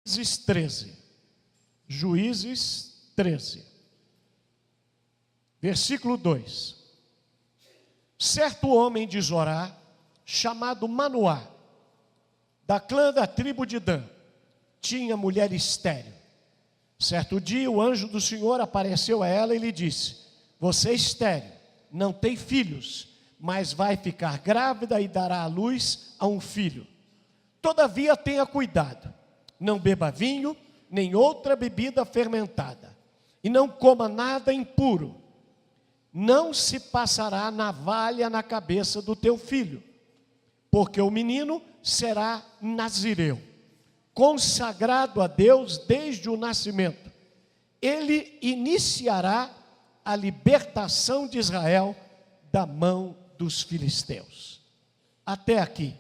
Juízes 13. Juízes 13. Versículo 2. Certo homem de Zorá, chamado Manoá, da clã da tribo de Dan, tinha mulher estéril. Certo dia o anjo do Senhor apareceu a ela e lhe disse: você é estéril, não tem filhos, mas vai ficar grávida e dará à luz a um filho. Todavia tenha cuidado, não beba vinho, nem outra bebida fermentada, e não coma nada impuro. Não se passará navalha na cabeça do teu filho, porque o menino será nazireu, consagrado a Deus desde o nascimento. Ele iniciará a libertação de Israel da mão dos filisteus. Até aqui.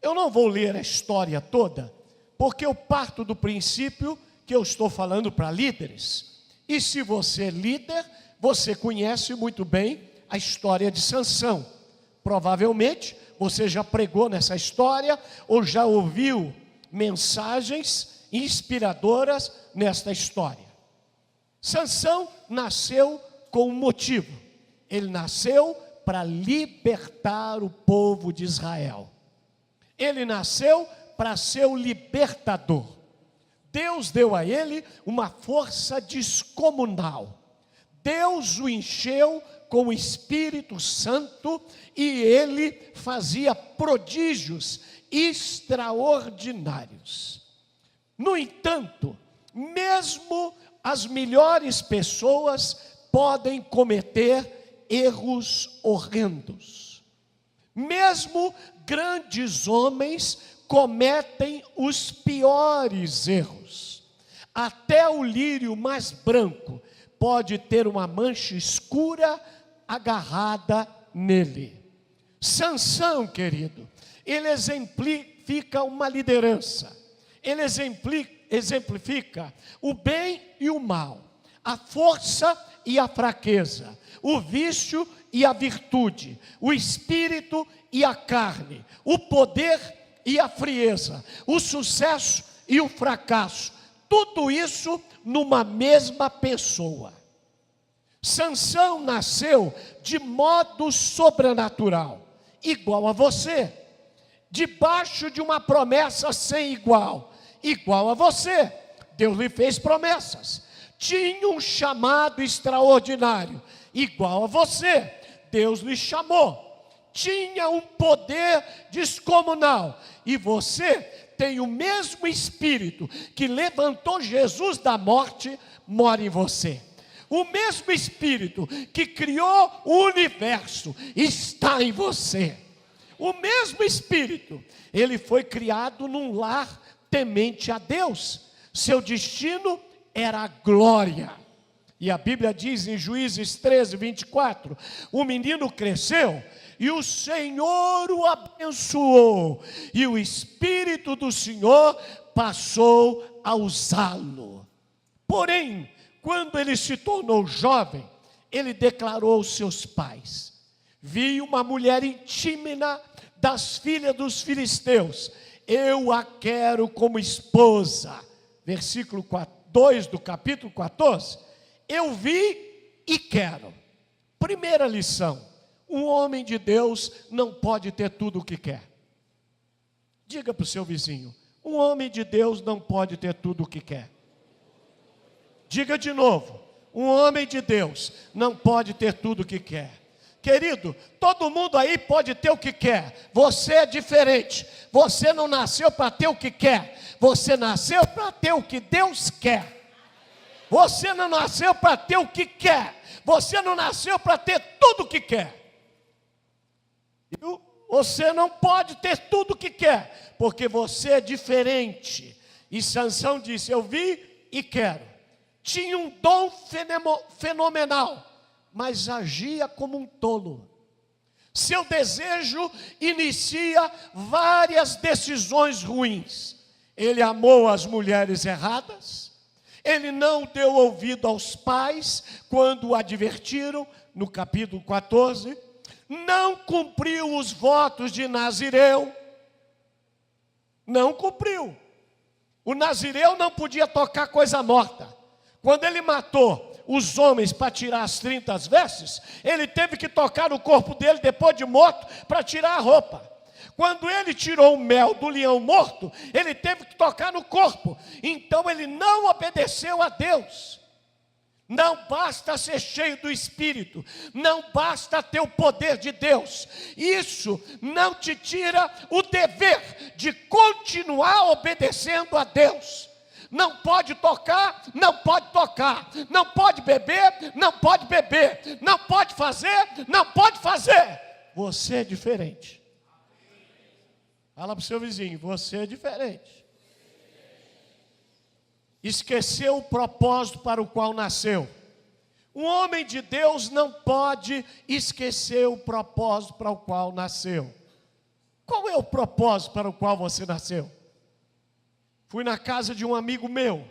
Eu não vou ler a história toda, porque eu parto do princípio que eu estou falando para líderes. E se você é líder, você conhece muito bem a história de Sansão. Provavelmente você já pregou nessa história ou já ouviu mensagens inspiradoras nesta história. Sansão nasceu com um motivo. Ele nasceu para libertar o povo de Israel. Ele nasceu para ser o libertador. Deus deu a ele uma força descomunal. Deus o encheu com o Espírito Santo e ele fazia prodígios extraordinários. No entanto, mesmo as melhores pessoas podem cometer erros horrendos. Mesmo grandes homens cometem os piores erros. Até o lírio mais branco pode ter uma mancha escura agarrada nele. Sansão, querido, ele exemplifica uma liderança. Ele exemplifica o bem e o mal, a força e a fraqueza, o vício e a virtude, o espírito e a carne, o poder e a frieza, o sucesso e o fracasso. Tudo isso numa mesma pessoa. Sansão nasceu de modo sobrenatural, igual a você, debaixo de uma promessa sem igual, igual a você. Deus lhe fez promessas. Tinha um chamado extraordinário, igual a você. Deus lhe chamou. Tinha um poder descomunal, e você tem o mesmo Espírito que levantou Jesus da morte, mora em você. O mesmo Espírito que criou o universo está em você. O mesmo Espírito, ele foi criado num lar temente a Deus. Seu destino era a glória. E a Bíblia diz em Juízes 13, 24, o menino cresceu e o Senhor o abençoou, e o Espírito do Senhor passou a usá-lo. Porém, quando ele se tornou jovem, ele declarou aos seus pais: vi uma mulher intímina das filhas dos filisteus, eu a quero como esposa. Versículo 2 do capítulo 14, eu vi e quero. Primeira lição: um homem de Deus não pode ter tudo o que quer. Diga para o seu vizinho: um homem de Deus não pode ter tudo o que quer. Diga de novo: um homem de Deus não pode ter tudo o que quer. Querido, todo mundo aí pode ter o que quer. Você é diferente. Você não nasceu para ter o que quer. Você nasceu para ter o que Deus quer. Você não nasceu para ter o que quer. Você não nasceu para ter tudo o que quer. Você não pode ter tudo o que quer, porque você é diferente. E Sansão disse: eu vi e quero. Tinha um dom fenomenal, mas agia como um tolo. Seu desejo inicia várias decisões ruins. Ele amou as mulheres erradas. Ele não deu ouvido aos pais quando o advertiram, no capítulo 14. Não cumpriu os votos de Nazireu. Não cumpriu. O nazireu não podia tocar coisa morta. Quando ele matou os homens para tirar as 30 vestes, ele teve que tocar no corpo dele depois de morto para tirar a roupa. Quando ele tirou o mel do leão morto, ele teve que tocar no corpo. Então ele não obedeceu a Deus. Não basta ser cheio do Espírito, não basta ter o poder de Deus. Isso não te tira o dever de continuar obedecendo a Deus. Não pode tocar, não pode tocar. Não pode beber, não pode beber. Não pode fazer, não pode fazer. Você é diferente. Fala para o seu vizinho, você é diferente. Esqueceu o propósito para o qual nasceu. Um homem de Deus não pode esquecer o propósito para o qual nasceu. Qual é o propósito para o qual você nasceu? Fui na casa de um amigo meu.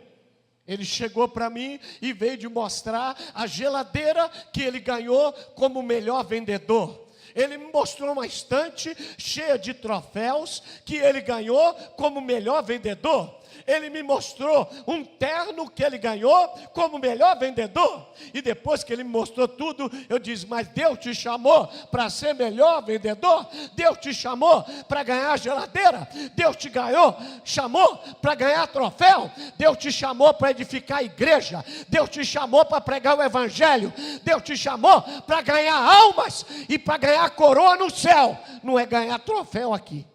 Ele chegou para mim e veio de mostrar a geladeira que ele ganhou como melhor vendedor. Ele me mostrou uma estante cheia de troféus que ele ganhou como melhor vendedor. Ele me mostrou um terno que ele ganhou como melhor vendedor. E depois que ele me mostrou tudo, eu disse, mas Deus te chamou para ser melhor vendedor? Deus te chamou para ganhar geladeira? Deus te chamou para ganhar troféu? Deus te chamou para edificar a igreja? Deus te chamou para pregar o evangelho? Deus te chamou para ganhar almas e para ganhar coroa no céu? Não é ganhar troféu aqui.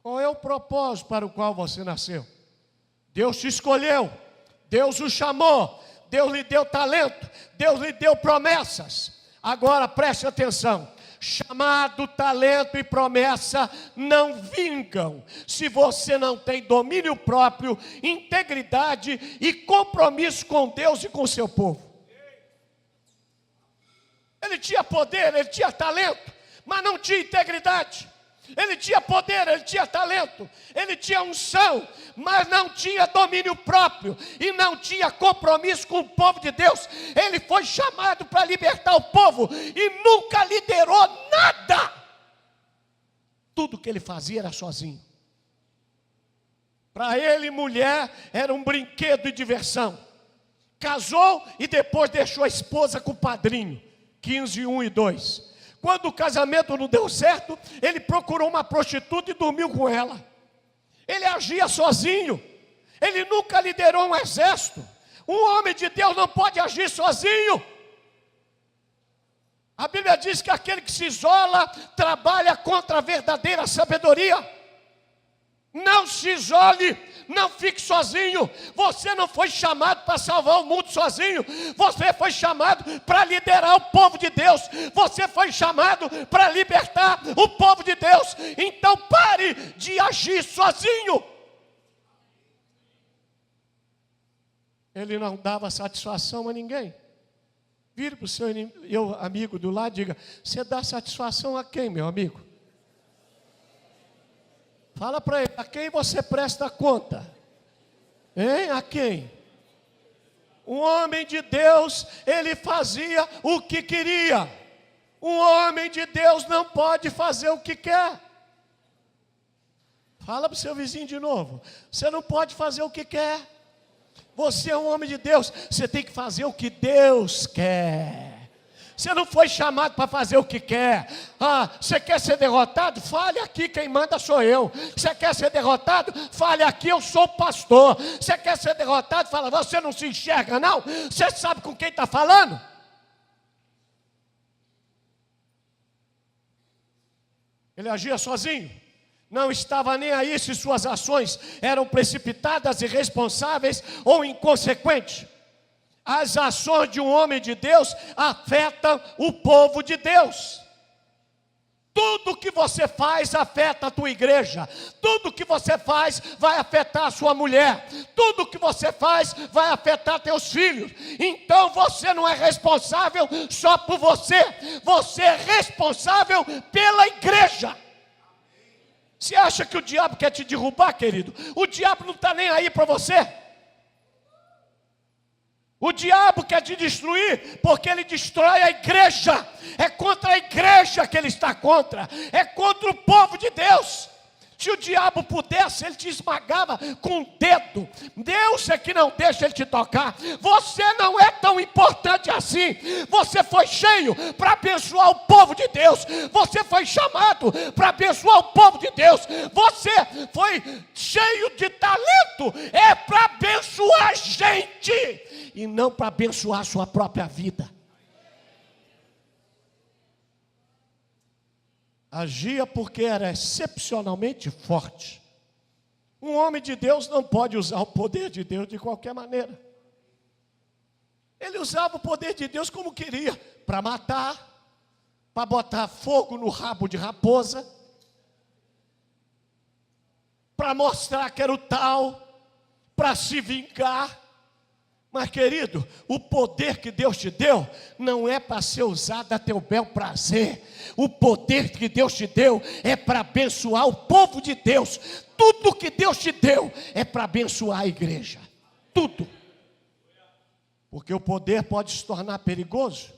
Qual é o propósito para o qual você nasceu? Deus te escolheu, Deus o chamou, Deus lhe deu talento, Deus lhe deu promessas. Agora preste atenção, chamado, talento e promessa não vingam se você não tem domínio próprio, integridade e compromisso com Deus e com o seu povo. Ele tinha poder, ele tinha talento, mas não tinha integridade. Ele tinha poder, ele tinha talento, ele tinha unção, mas não tinha domínio próprio e não tinha compromisso com o povo de Deus. Ele foi chamado para libertar o povo e nunca liderou nada. Tudo que ele fazia era sozinho. Para ele, mulher era um brinquedo e diversão. Casou e depois deixou a esposa com o padrinho, 15, 1 e 2. Quando o casamento não deu certo, ele procurou uma prostituta e dormiu com ela. Ele agia sozinho. Ele nunca liderou um exército. Um homem de Deus não pode agir sozinho. A Bíblia diz que aquele que se isola trabalha contra a verdadeira sabedoria. Não se isole, não fique sozinho. Você não foi chamado para salvar o mundo sozinho. Você foi chamado para liderar o povo de Deus. Você foi chamado para libertar o povo de Deus. Então pare de agir sozinho. Ele não dava satisfação a ninguém. Vire para o seu amigo do lado e diga, você dá satisfação a quem, meu amigo? Fala para ele, a quem você presta conta? Hein? A quem? Um homem de Deus, ele fazia o que queria. Um homem de Deus não pode fazer o que quer. Fala para o seu vizinho de novo. Você não pode fazer o que quer. Você é um homem de Deus, você tem que fazer o que Deus quer. Você não foi chamado para fazer o que quer. Você quer ser derrotado? Fale aqui, quem manda sou eu. Você quer ser derrotado? Fale aqui, eu sou o pastor. Você quer ser derrotado? Fala, você não se enxerga não? Você sabe com quem está falando? Ele agia sozinho. Não estava nem aí se suas ações eram precipitadas, irresponsáveis ou inconsequentes. As ações de um homem de Deus afetam o povo de Deus. Tudo que você faz afeta a tua igreja. Tudo que você faz vai afetar a sua mulher. Tudo que você faz vai afetar teus filhos. Então você não é responsável só por você. Você é responsável pela igreja. Você acha que o diabo quer te derrubar, querido? O diabo não está nem aí para você. O diabo quer te destruir porque ele destrói a igreja. É contra a igreja que ele está contra. É contra o povo de Deus. Se o diabo pudesse, ele te esmagava com o dedo. Deus é que não deixa ele te tocar. Você não é tão importante assim. Você foi cheio para abençoar o povo de Deus. Você foi chamado para abençoar o povo de Deus. Você foi cheio de talento. É para abençoar gente e não para abençoar a sua própria vida. Agia porque era excepcionalmente forte. Um homem de Deus não pode usar o poder de Deus de qualquer maneira. Ele usava o poder de Deus como queria, para matar, para botar fogo no rabo de raposa, para mostrar que era o tal, para se vingar. Mas, querido, o poder que Deus te deu não é para ser usado a teu bel prazer. O poder que Deus te deu é para abençoar o povo de Deus. Tudo que Deus te deu é para abençoar a igreja. Tudo. Porque o poder pode se tornar perigoso.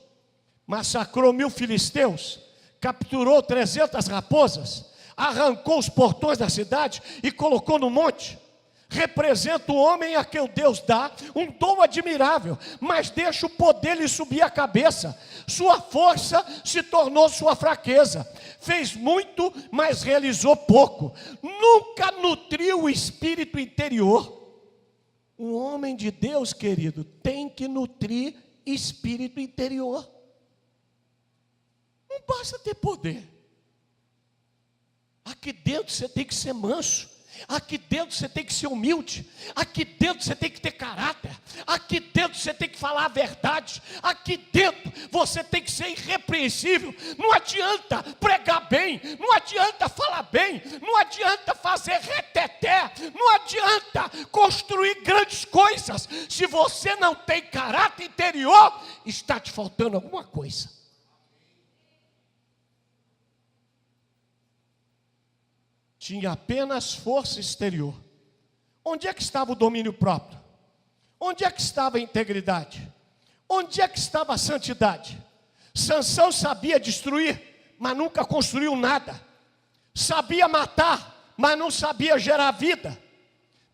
Massacrou 1000 filisteus, capturou 300 raposas, arrancou os portões da cidade e colocou no monte. Representa o homem a quem Deus dá um dom admirável, mas deixa o poder lhe subir a cabeça. Sua força se tornou sua fraqueza. Fez muito, mas realizou pouco. Nunca nutriu o espírito interior. Um homem de Deus, querido, tem que nutrir espírito interior. Não basta ter poder. Aqui dentro você tem que ser manso. Aqui dentro você tem que ser humilde. Aqui dentro você tem que ter caráter. Aqui dentro você tem que falar a verdade. Aqui dentro você tem que ser irrepreensível. Não adianta pregar bem. Não adianta falar bem. Não adianta fazer reteté. Não adianta construir grandes coisas. Se você não tem caráter interior, está te faltando alguma coisa. Tinha apenas força exterior. Onde é que estava o domínio próprio? Onde é que estava a integridade? Onde é que estava a santidade? Sansão sabia destruir, mas nunca construiu nada. Sabia matar, mas não sabia gerar vida.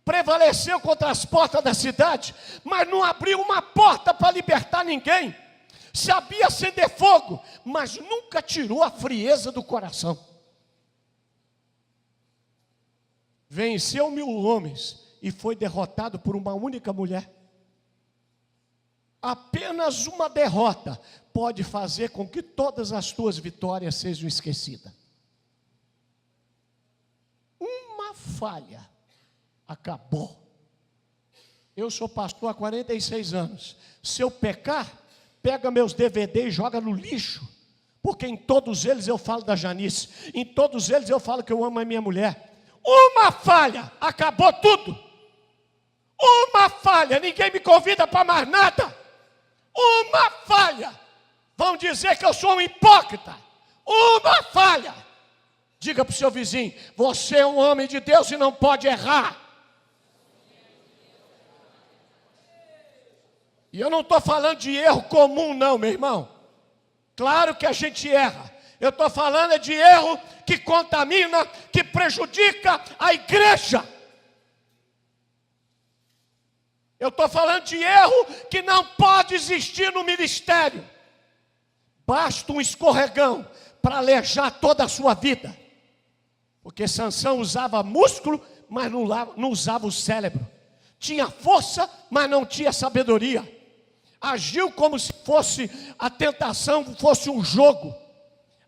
Prevaleceu contra as portas da cidade, mas não abriu uma porta para libertar ninguém. Sabia acender fogo, mas nunca tirou a frieza do coração. Venceu 1000 homens e foi derrotado por uma única mulher. Apenas uma derrota pode fazer com que todas as tuas vitórias sejam esquecidas. Uma falha, acabou. Eu sou pastor há 46 anos. Se eu pecar, pega meus DVD e joga no lixo. Porque em todos eles eu falo da Janice. Em todos eles eu falo que eu amo a minha mulher. Uma falha, acabou tudo. Uma falha, ninguém me convida para mais nada. Uma falha, vão dizer que eu sou um hipócrita. Uma falha. Diga para o seu vizinho: você é um homem de Deus e não pode errar. E eu não estou falando de erro comum não, meu irmão. Claro que a gente erra. Eu estou falando de erro que contamina, que prejudica a igreja. Eu estou falando de erro que não pode existir no ministério. Basta um escorregão para alejar toda a sua vida. Porque Sansão usava músculo, mas não usava o cérebro. Tinha força, mas não tinha sabedoria. Agiu como se fosse a tentação, fosse um jogo.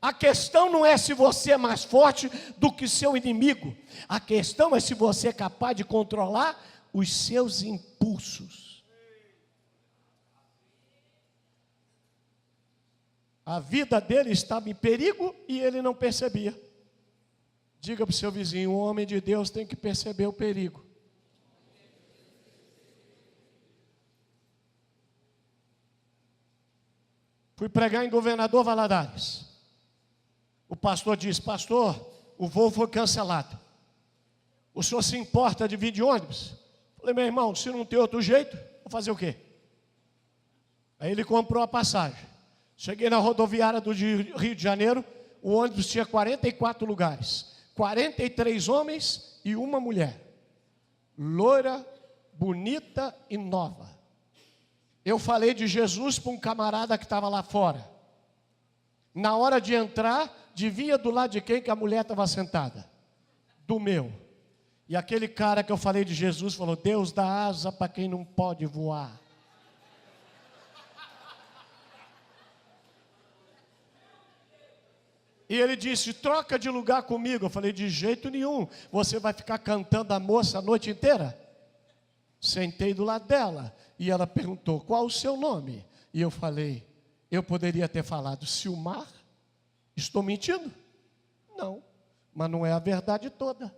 A questão não é se você é mais forte do que seu inimigo. A questão é se você é capaz de controlar os seus impulsos. A vida dele estava em perigo e ele não percebia. Diga para o seu vizinho: um homem de Deus tem que perceber o perigo. Fui pregar em Governador Valadares. O pastor disse: pastor, o voo foi cancelado. O senhor se importa de vir de ônibus? Falei: meu irmão, se não tem outro jeito, vou fazer o quê? Aí ele comprou a passagem. Cheguei na rodoviária do Rio de Janeiro, o ônibus tinha 44 lugares. 43 homens e uma mulher, loira, bonita e nova. Eu falei de Jesus para um camarada que estava lá fora. Na hora de entrar, devia do lado de quem que a mulher estava sentada? Do meu. E aquele cara que eu falei de Jesus falou: Deus dá asa para quem não pode voar. E ele disse: troca de lugar comigo. Eu falei: de jeito nenhum, você vai ficar cantando a moça a noite inteira? Sentei do lado dela e ela perguntou: qual o seu nome? E eu falei: eu poderia ter falado Silmar. Estou mentindo? Não, mas não é a verdade toda.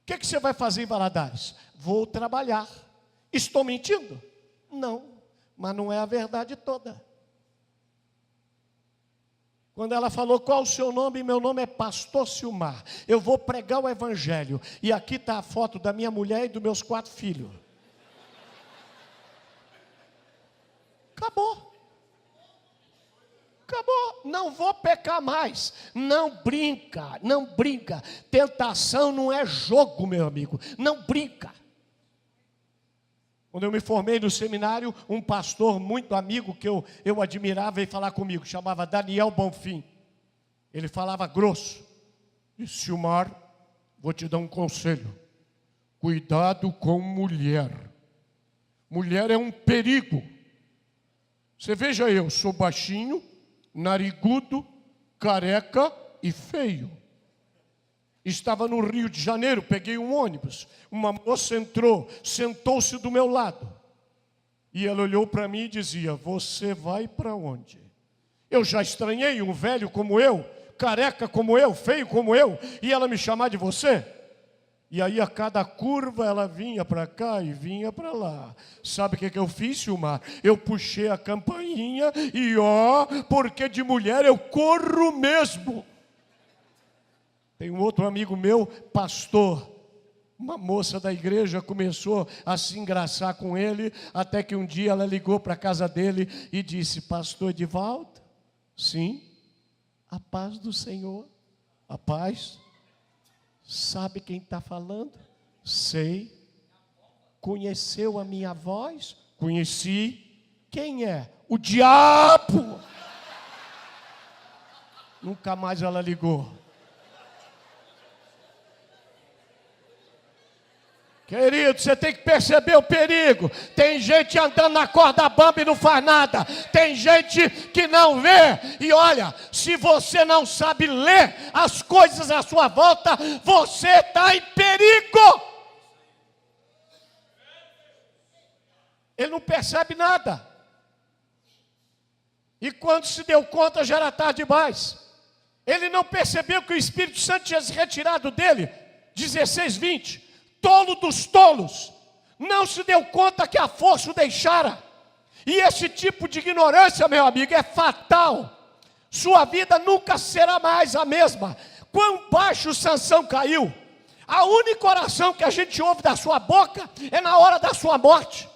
O que você vai fazer em Valadares? Vou trabalhar. Estou mentindo? Não, mas não é a verdade toda. Quando ela falou: qual o seu nome? Meu nome é Pastor Silmar. Eu vou pregar o evangelho. E aqui está a foto da minha mulher e dos meus 4 filhos. Acabou. Acabou. Não vou pecar mais. Não brinca, não brinca. Tentação não é jogo, meu amigo. Não brinca. Quando eu me formei no seminário, um pastor muito amigo que eu admirava veio falar comigo, chamava Daniel Bonfim. Ele falava grosso. Disse: Silmar, vou te dar um conselho. Cuidado com mulher. Mulher é um perigo. Você veja, eu sou baixinho, narigudo, careca e feio. Estava no Rio de Janeiro, peguei um ônibus. Uma moça entrou, sentou-se do meu lado. E ela olhou para mim e dizia: você vai para onde? Eu já estranhei um velho como eu, careca como eu, feio como eu, e ela me chamar de você? E aí a cada curva ela vinha para cá e vinha para lá. Sabe o que eu fiz, Silmar? Eu puxei a campainha e porque de mulher eu corro mesmo. Tem um outro amigo meu, pastor. Uma moça da igreja começou a se engraçar com ele, até que um dia ela ligou para a casa dele e disse: pastor Edivaldo? Sim, a paz do Senhor. A paz. Sabe quem está falando? Sei. Conheceu a minha voz? Conheci. Quem é? O diabo. Nunca mais ela ligou. Querido, você tem que perceber o perigo. Tem gente andando na corda bamba e não faz nada. Tem gente que não vê. E olha, se você não sabe ler as coisas à sua volta, você está em perigo. Ele não percebe nada. E quando se deu conta, já era tarde demais. Ele não percebeu que o Espírito Santo tinha se retirado dele. 16:20. Tolo dos tolos, não se deu conta que a força o deixara. E esse tipo de ignorância, meu amigo, é fatal. Sua vida nunca será mais a mesma. Quão baixo Sansão caiu. A única oração que a gente ouve da sua boca é na hora da sua morte.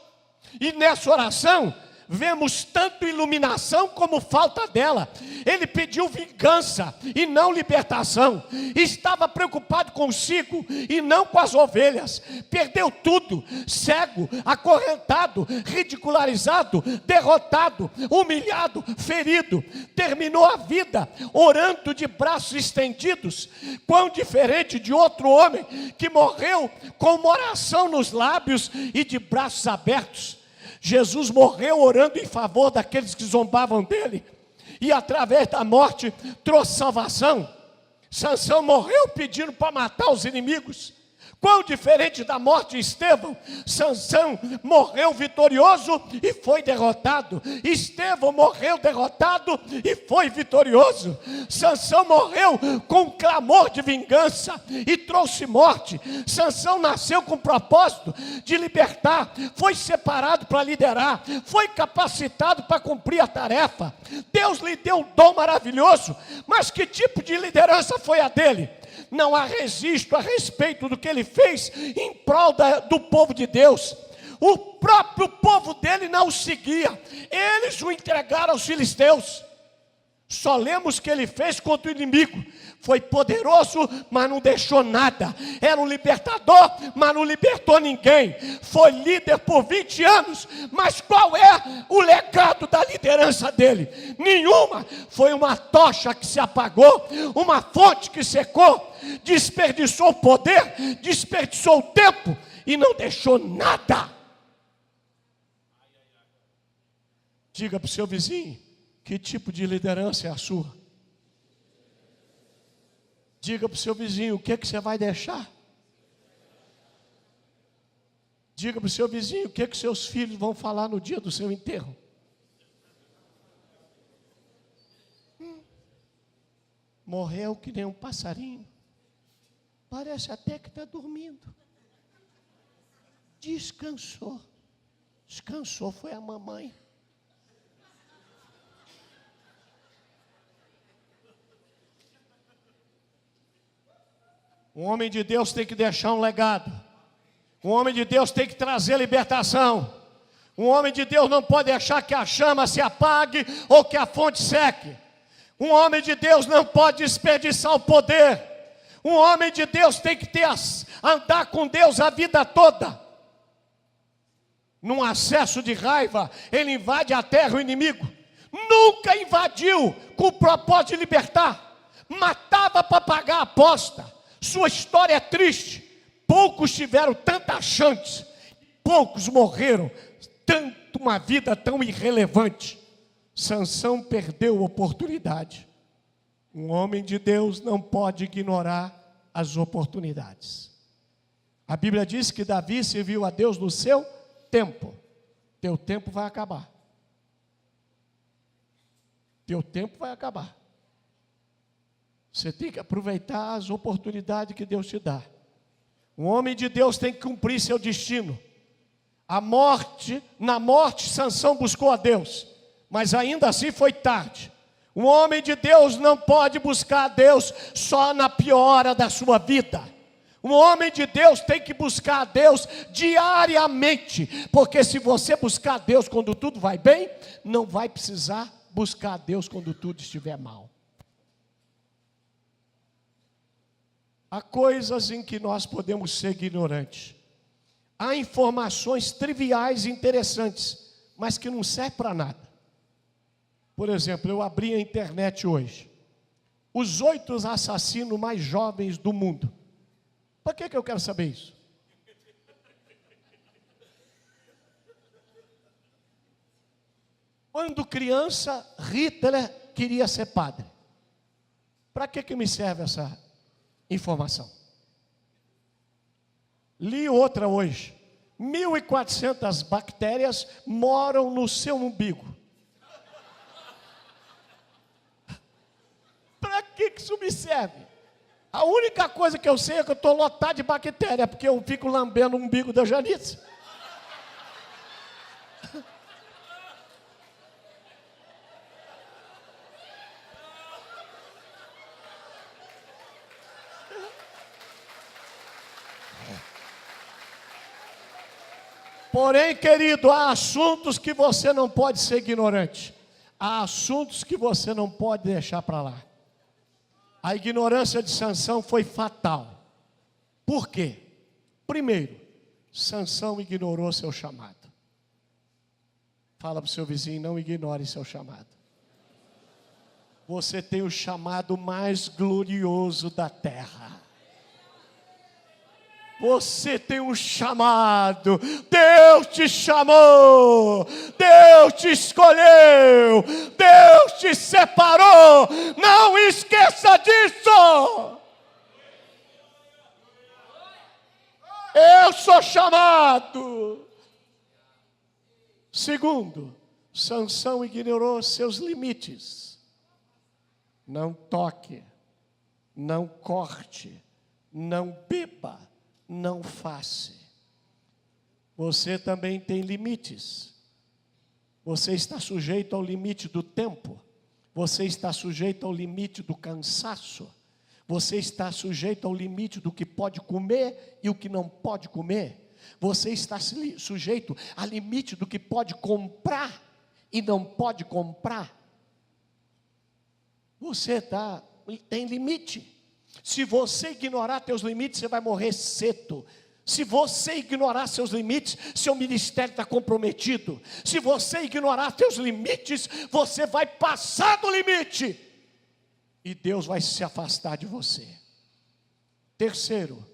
E nessa oração vemos tanto iluminação como falta dela. Ele pediu vingança e não libertação. Estava preocupado consigo e não com as ovelhas. Perdeu tudo, cego, acorrentado, ridicularizado, derrotado, humilhado, ferido. Terminou a vida orando de braços estendidos. Quão diferente de outro homem que morreu com uma oração nos lábios e de braços abertos. Jesus morreu orando em favor daqueles que zombavam dele, e através da morte trouxe salvação. Sansão morreu pedindo para matar os inimigos. Quão diferente da morte de Estevão. Sansão morreu vitorioso e foi derrotado. Estevão morreu derrotado e foi vitorioso. Sansão morreu com clamor de vingança e trouxe morte. Sansão nasceu com o propósito de libertar. Foi separado para liderar. Foi capacitado para cumprir a tarefa. Deus lhe deu um dom maravilhoso. Mas que tipo de liderança foi a dele? Não há registro a respeito do que ele fez em prol do povo de Deus. O próprio povo dele não o seguia. Eles o entregaram aos filisteus. Só lemos que ele fez contra o inimigo. Foi poderoso, mas não deixou nada. Era um libertador, mas não libertou ninguém. Foi líder por 20 anos, mas qual é o legado da liderança dele? Nenhuma. Foi uma tocha que se apagou, uma fonte que secou, desperdiçou o poder, desperdiçou o tempo e não deixou nada. Diga para o seu vizinho, que tipo de liderança é a sua? Diga para o seu vizinho, o que é que você vai deixar? Diga para o seu vizinho, o que é que seus filhos vão falar no dia do seu enterro? Morreu que nem um passarinho. Parece até que está dormindo. Descansou. Descansou foi a mamãe. Um homem de Deus tem que deixar um legado. Um homem de Deus tem que trazer libertação. Um homem de Deus não pode deixar que a chama se apague ou que a fonte seque. Um homem de Deus não pode desperdiçar o poder. Um homem de Deus tem que andar com Deus a vida toda. Num acesso de raiva, ele invade a terra, o inimigo. Nunca invadiu com o propósito de libertar. Matava para pagar a aposta. Sua história é triste. Poucos tiveram tanta chance, poucos morreram, tanto uma vida tão irrelevante. Sansão perdeu a oportunidade. Um homem de Deus não pode ignorar as oportunidades. A Bíblia diz que Davi serviu a Deus no seu tempo. Teu tempo vai acabar. Teu tempo vai acabar. Você tem que aproveitar as oportunidades que Deus te dá. Um homem de Deus tem que cumprir seu destino. Na morte, Sansão buscou a Deus, mas ainda assim foi tarde. Um homem de Deus não pode buscar a Deus só na pior hora da sua vida. Um homem de Deus tem que buscar a Deus diariamente, porque se você buscar a Deus quando tudo vai bem, não vai precisar buscar a Deus quando tudo estiver mal. Há coisas em que nós podemos ser ignorantes. Há informações triviais e interessantes, mas que não servem para nada. Por exemplo, eu abri a internet hoje. Os 8 assassinos mais jovens do mundo. Por que eu quero saber isso? Quando criança, Hitler queria ser padre. Para que me serve essa informação? Li outra hoje. 1.400 bactérias moram no seu umbigo. Para que isso me serve? A única coisa que eu sei é que eu estou lotado de bactéria, porque eu fico lambendo o umbigo da Janice. Porém, querido, há assuntos que você não pode ser ignorante. Há assuntos que você não pode deixar para lá. A ignorância de Sansão foi fatal. Por quê? Primeiro, Sansão ignorou seu chamado. Fala para o seu vizinho, não ignore seu chamado. Você tem o chamado mais glorioso da terra. Você tem um chamado, Deus te chamou, Deus te escolheu, Deus te separou, não esqueça disso. Eu sou chamado. Segundo, Sansão ignorou seus limites. Não toque, não corte, não beba, não faça. Você também tem limites. Você está sujeito ao limite do tempo. Você está sujeito ao limite do cansaço. Você está sujeito ao limite do que pode comer e o que não pode comer. Você está sujeito ao limite do que pode comprar e não pode comprar. Você tem limite. Se você ignorar teus limites, você vai morrer cedo. Se você ignorar seus limites, seu ministério está comprometido. Se você ignorar seus limites, você vai passar do limite. E Deus vai se afastar de você. Terceiro,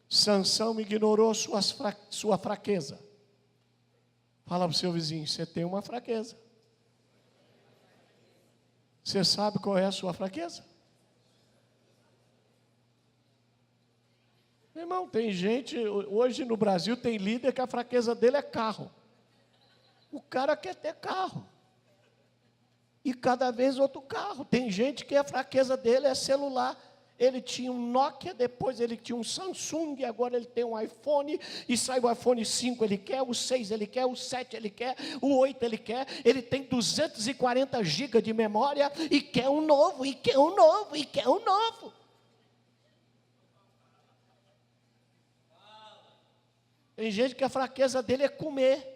Sansão ignorou sua fraqueza. Fala para o seu vizinho, você tem uma fraqueza. Você sabe qual é a sua fraqueza? Meu irmão, tem gente, hoje no Brasil tem líder que a fraqueza dele é carro. O cara quer ter carro. E cada vez outro carro. Tem gente que a fraqueza dele é celular. Ele tinha um Nokia, depois ele tinha um Samsung, e agora ele tem um iPhone, e sai o iPhone 5, ele quer, o 6 ele quer, o 7 ele quer, o 8 ele quer, ele tem 240 GB de memória, e quer um novo, e quer um novo, e quer um novo. Tem gente que a fraqueza dele é comer.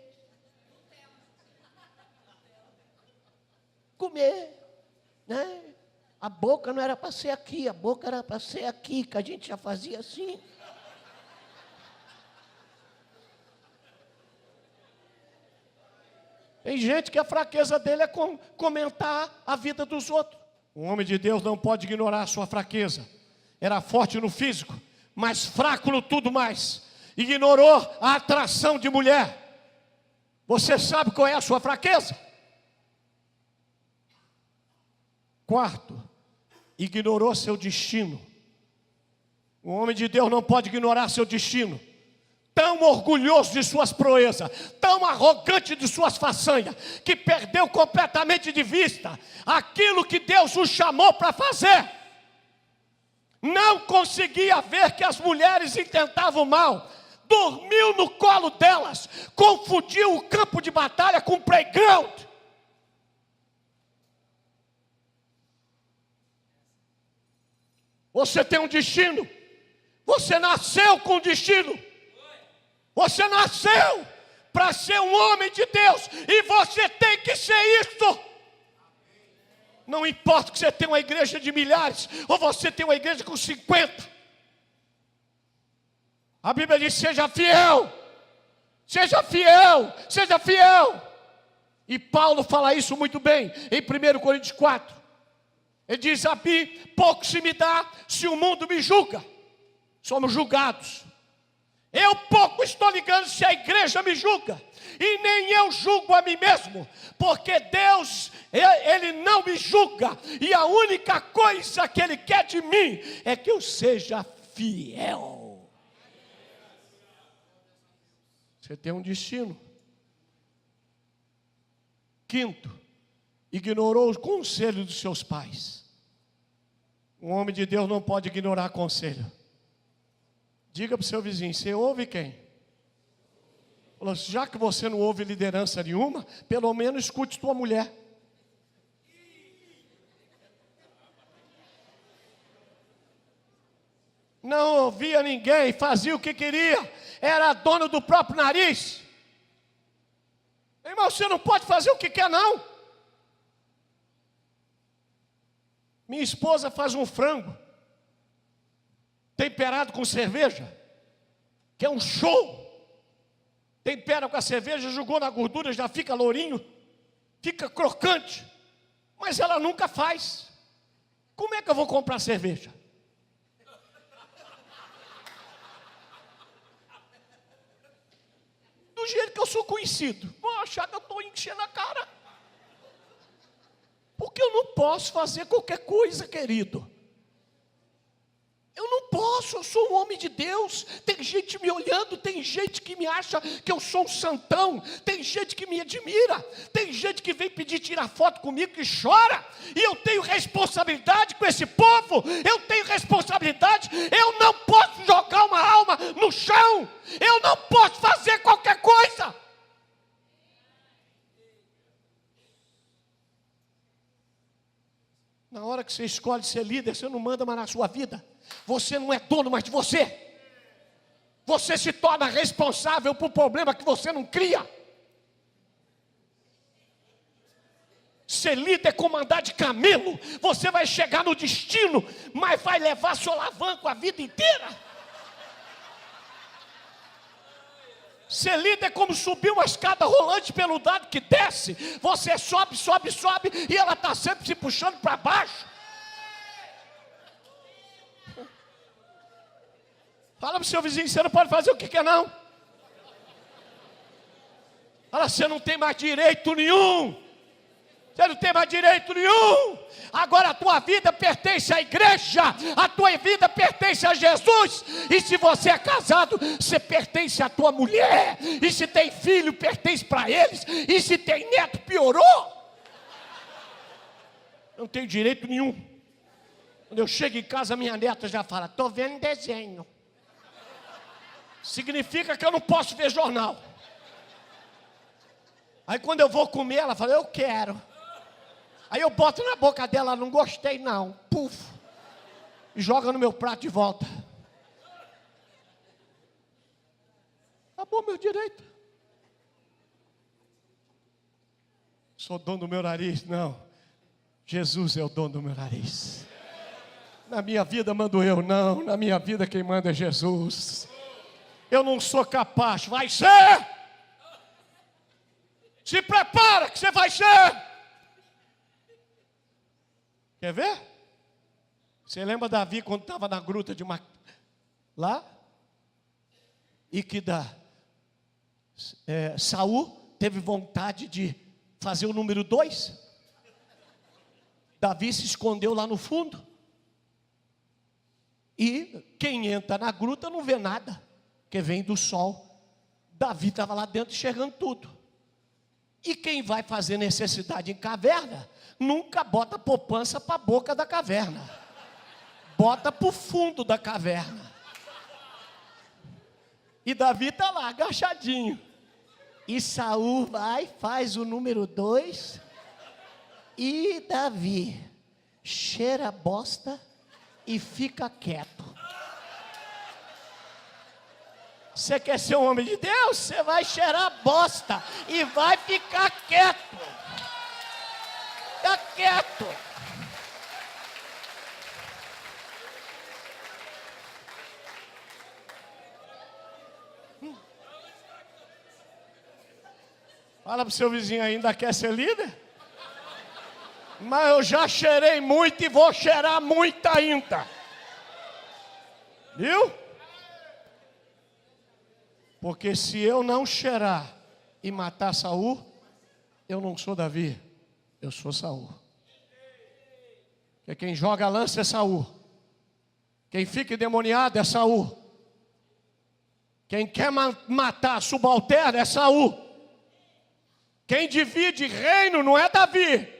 Comer, né? A boca não era para ser aqui, a boca era para ser aqui, que a gente já fazia assim. Tem gente que a fraqueza dele é comentar a vida dos outros. O homem de Deus não pode ignorar a sua fraqueza. Era forte no físico, mas fraco no tudo mais. Ignorou a atração de mulher. Você sabe qual é a sua fraqueza? Quarto, ignorou seu destino. O homem de Deus não pode ignorar seu destino. Tão orgulhoso de suas proezas, tão arrogante de suas façanhas, que perdeu completamente de vista aquilo que Deus o chamou para fazer. Não conseguia ver que as mulheres intentavam mal. Dormiu no colo delas, confundiu o campo de batalha com o playground. Você tem um destino. Você nasceu com um destino. Você nasceu para ser um homem de Deus. E você tem que ser isso. Não importa que você tenha uma igreja de milhares, ou você tem uma igreja com 50. A Bíblia diz, seja fiel. Seja fiel. Seja fiel. E Paulo fala isso muito bem em 1 Coríntios 4. Ele diz, a mim pouco se me dá se o mundo me julga. Somos julgados. Eu pouco estou ligando se a igreja me julga. E nem eu julgo a mim mesmo. Porque Deus, Ele não me julga. E a única coisa que Ele quer de mim é que eu seja fiel. Você tem um destino. Quinto, ignorou o conselho dos seus pais. Um homem de Deus não pode ignorar conselho. Diga para o seu vizinho, você ouve quem? Falou, já que você não ouve liderança nenhuma, pelo menos escute tua mulher. Não ouvia ninguém, fazia o que queria, era dono do próprio nariz. Irmão, você não pode fazer o que quer não. Minha esposa faz um frango temperado com cerveja, que é um show. Tempera com a cerveja, jogou na gordura, já fica lourinho, fica crocante. Mas ela nunca faz. Como é que eu vou comprar cerveja? Do jeito que eu sou conhecido, vão achar que eu estou enchendo a cara. Porque eu não posso fazer qualquer coisa, querido. Eu não posso, eu sou um homem de Deus. Tem gente me olhando, tem gente que me acha que eu sou um santão. Tem gente que me admira. Tem gente que vem pedir tirar foto comigo e chora. E eu tenho responsabilidade com esse povo. Eu tenho responsabilidade. Eu não posso jogar uma alma no chão. Eu não posso fazer qualquer coisa. Na hora que você escolhe ser líder, você não manda mais na sua vida. Você não é dono mais de você. Você se torna responsável por problema que você não cria. Ser líder é como andar de camelo. Você vai chegar no destino, mas vai levar solavanco a vida inteira. Ser líder é como subir uma escada rolante pelo dado que desce. Você sobe, sobe, sobe, e ela está sempre se puxando para baixo. Fala para o seu vizinho, você não pode fazer o que quer não. Fala, você não tem mais direito nenhum. Você não tem mais direito nenhum. Agora a tua vida pertence à igreja. A tua vida pertence a Jesus. E se você é casado, você pertence à tua mulher. E se tem filho, pertence para eles. E se tem neto, piorou. Não tenho direito nenhum. Quando eu chego em casa, minha neta já fala, estou vendo desenho. Significa que eu não posso ver jornal. Aí quando eu vou comer, ela fala, eu quero. Aí eu boto na boca dela, não gostei não. Puf. E joga no meu prato de volta. Acabou meu direito. Sou dono do meu nariz? Não. Jesus é o dono do meu nariz. Na minha vida mando eu? Não. Na minha vida quem manda é Jesus. Eu não sou capaz. Vai ser. Se prepara que você vai ser. Quer ver? Você lembra Davi quando estava na gruta de lá? E que Saul teve vontade de fazer o número 2. Davi se escondeu lá no fundo. E quem entra na gruta não vê nada, porque vem do sol. Davi estava lá dentro enxergando tudo. E quem vai fazer necessidade em caverna, nunca bota poupança para a boca da caverna. Bota para o fundo da caverna. E Davi está lá, agachadinho. E Saul vai, faz o número 2. E Davi cheira a bosta e fica quieto. Você quer ser um homem de Deus? Você vai cheirar bosta e vai ficar quieto. Fica quieto. Fala para o seu vizinho, ainda quer ser líder? Mas eu já cheirei muito e vou cheirar muito ainda. Viu? Porque se eu não cheirar e matar Saul, eu não sou Davi, eu sou Saul. Porque quem joga a lança é Saul. Quem fica endemoniado é Saul. Quem quer matar subalterno é Saul. Quem divide reino não é Davi.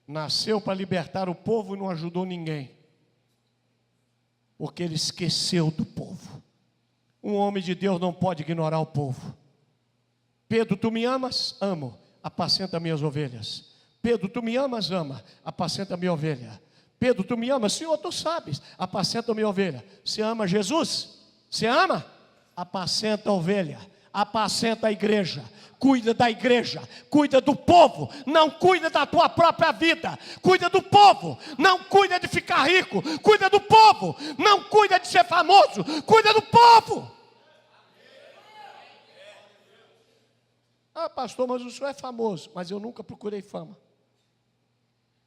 Nasceu para libertar o povo e não ajudou ninguém. Porque ele esqueceu do povo. Um homem de Deus não pode ignorar o povo. Pedro, tu me amas? Amo, apacenta minhas ovelhas. Pedro, tu me amas? Ama, apacenta minha ovelha. Pedro, tu me amas? Senhor, tu sabes, apacenta minha ovelha. Você ama Jesus? Você ama? Apacenta a ovelha, apacenta a igreja. Cuida da igreja, cuida do povo, não cuida da tua própria vida, cuida do povo, não cuida de ficar rico, cuida do povo, não cuida de ser famoso, cuida do povo. Ah, pastor, mas o senhor é famoso, mas eu nunca procurei fama.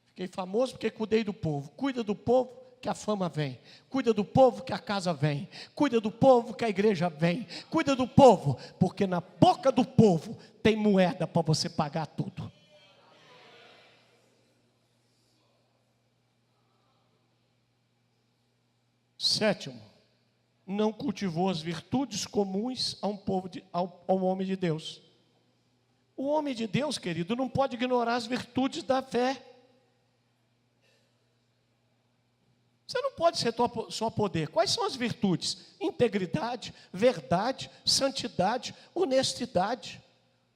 Fiquei famoso porque cuidei do povo. Cuida do povo que a fama vem, cuida do povo que a casa vem, cuida do povo que a igreja vem, cuida do povo, porque na boca do povo tem moeda para você pagar tudo. Sétimo, não cultivou as virtudes comuns a um povo ao homem de Deus. O homem de Deus, querido, não pode ignorar as virtudes da fé. Você não pode ser só poder. Quais são as virtudes? Integridade, verdade, santidade, honestidade.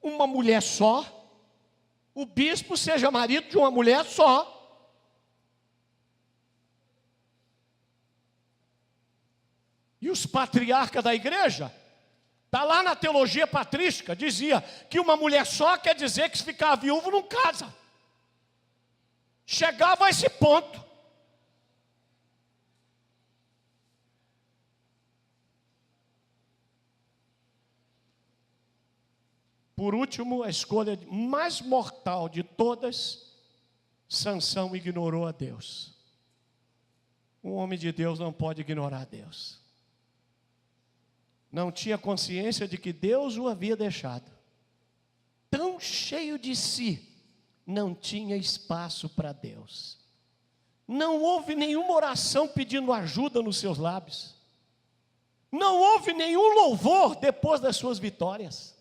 Uma mulher só. O bispo seja marido de uma mulher só. E os patriarcas da igreja, Está lá na teologia patrística, dizia que uma mulher só quer dizer que se ficar viúvo não casa. Chegava a esse ponto. Por último, a escolha mais mortal de todas, Sansão ignorou a Deus. Um homem de Deus não pode ignorar a Deus. Não tinha consciência de que Deus o havia deixado. Tão cheio de si, não tinha espaço para Deus. Não houve nenhuma oração pedindo ajuda nos seus lábios. Não houve nenhum louvor depois das suas vitórias.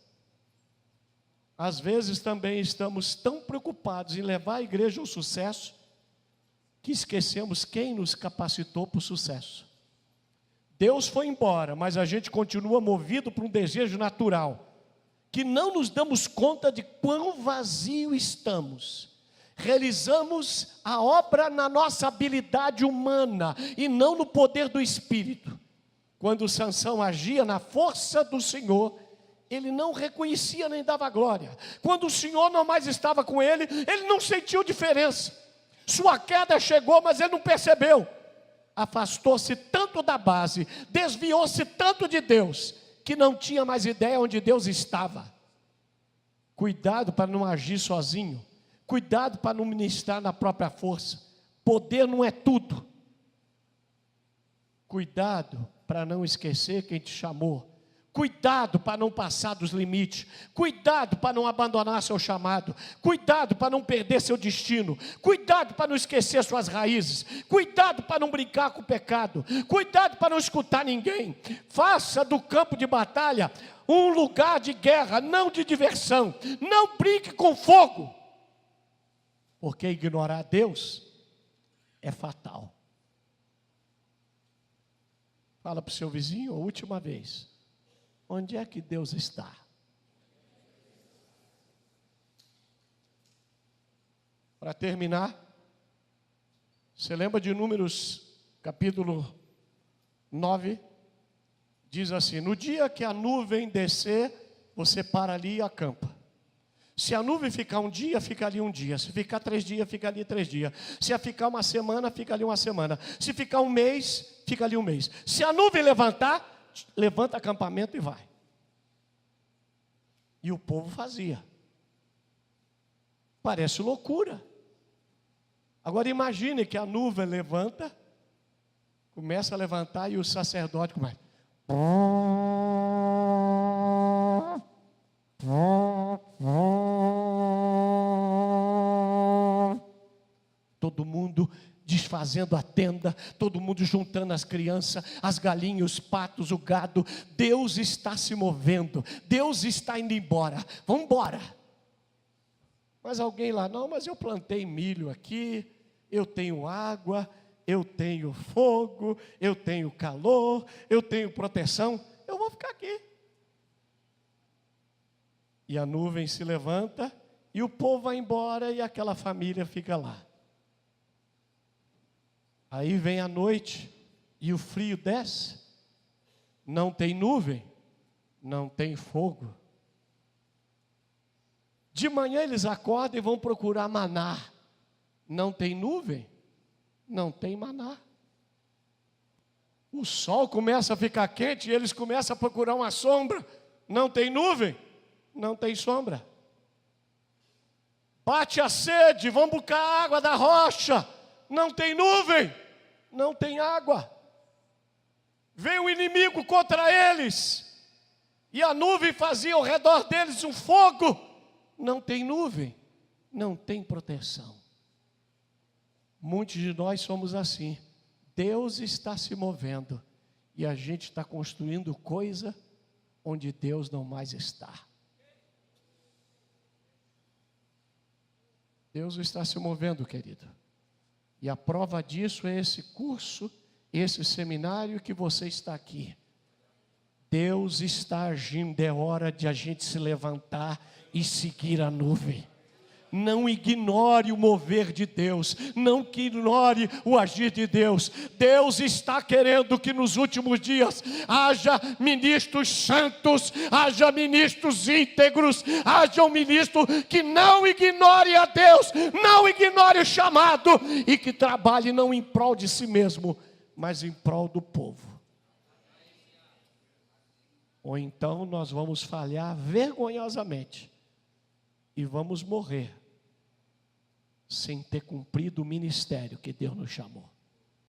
Às vezes também estamos tão preocupados em levar a igreja ao sucesso, que esquecemos quem nos capacitou para o sucesso. Deus foi embora, mas a gente continua movido por um desejo natural, que não nos damos conta de quão vazio estamos. Realizamos a obra na nossa habilidade humana e não no poder do Espírito. Quando Sansão agia na força do Senhor, ele não reconhecia nem dava glória. Quando o Senhor não mais estava com ele, ele não sentiu diferença. Sua queda chegou, mas ele não percebeu. Afastou-se tanto da base, desviou-se tanto de Deus, que não tinha mais ideia onde Deus estava. Cuidado para não agir sozinho. Cuidado para não ministrar na própria força. Poder não é tudo. Cuidado para não esquecer quem te chamou. Cuidado para não passar dos limites. Cuidado para não abandonar seu chamado. Cuidado para não perder seu destino. Cuidado para não esquecer suas raízes. Cuidado para não brincar com o pecado. Cuidado para não escutar ninguém. Faça do campo de batalha um lugar de guerra, não de diversão. Não brinque com fogo, porque ignorar Deus é fatal. Fala para o seu vizinho a última vez. Onde é que Deus está? Para terminar, você lembra de Números capítulo 9? Diz assim: no dia que a nuvem descer, você para ali e acampa. Se a nuvem ficar um dia, fica ali um dia. Se ficar 3 dias, fica ali 3 dias. Se ficar uma semana, fica ali uma semana. Se ficar um mês, fica ali um mês. Se a nuvem levantar, levanta acampamento e vai. E o povo fazia. Parece loucura. Agora imagine que a nuvem levanta, começa a levantar e o sacerdote começa. Todo mundo desfazendo a tenda, todo mundo juntando as crianças, as galinhas, os patos, o gado. Deus está se movendo, Deus está indo embora, vamos embora. Mas alguém lá, não, mas eu plantei milho aqui, eu tenho água, eu tenho fogo, eu tenho calor, eu tenho proteção, eu vou ficar aqui. E a nuvem se levanta, e o povo vai embora, e aquela família fica lá. Aí vem a noite, e o frio desce, não tem nuvem, não tem fogo. De manhã eles acordam e vão procurar maná, não tem nuvem, não tem maná. O sol começa a ficar quente, e eles começam a procurar uma sombra, não tem nuvem, não tem sombra. Bate a sede, vão buscar água da rocha, não tem nuvem, não tem água. Vem o inimigo contra eles, e a nuvem fazia ao redor deles um fogo, não tem nuvem, não tem proteção. Muitos de nós somos assim. Deus está se movendo, e a gente está construindo coisa onde Deus não mais está. Deus está se movendo, querido. E a prova disso é esse curso, esse seminário que você está aqui. Deus está agindo, é hora de a gente se levantar e seguir a nuvem. não ignore o mover de Deus, não ignore o agir de Deus. Deus está querendo que nos últimos dias haja ministros santos, haja ministros íntegros, haja um ministro que não ignore a Deus, não ignore o chamado e que trabalhe não em prol de si mesmo, mas em prol do povo. Ou então nós vamos falhar vergonhosamente e vamos morrer sem ter cumprido o ministério que Deus nos chamou.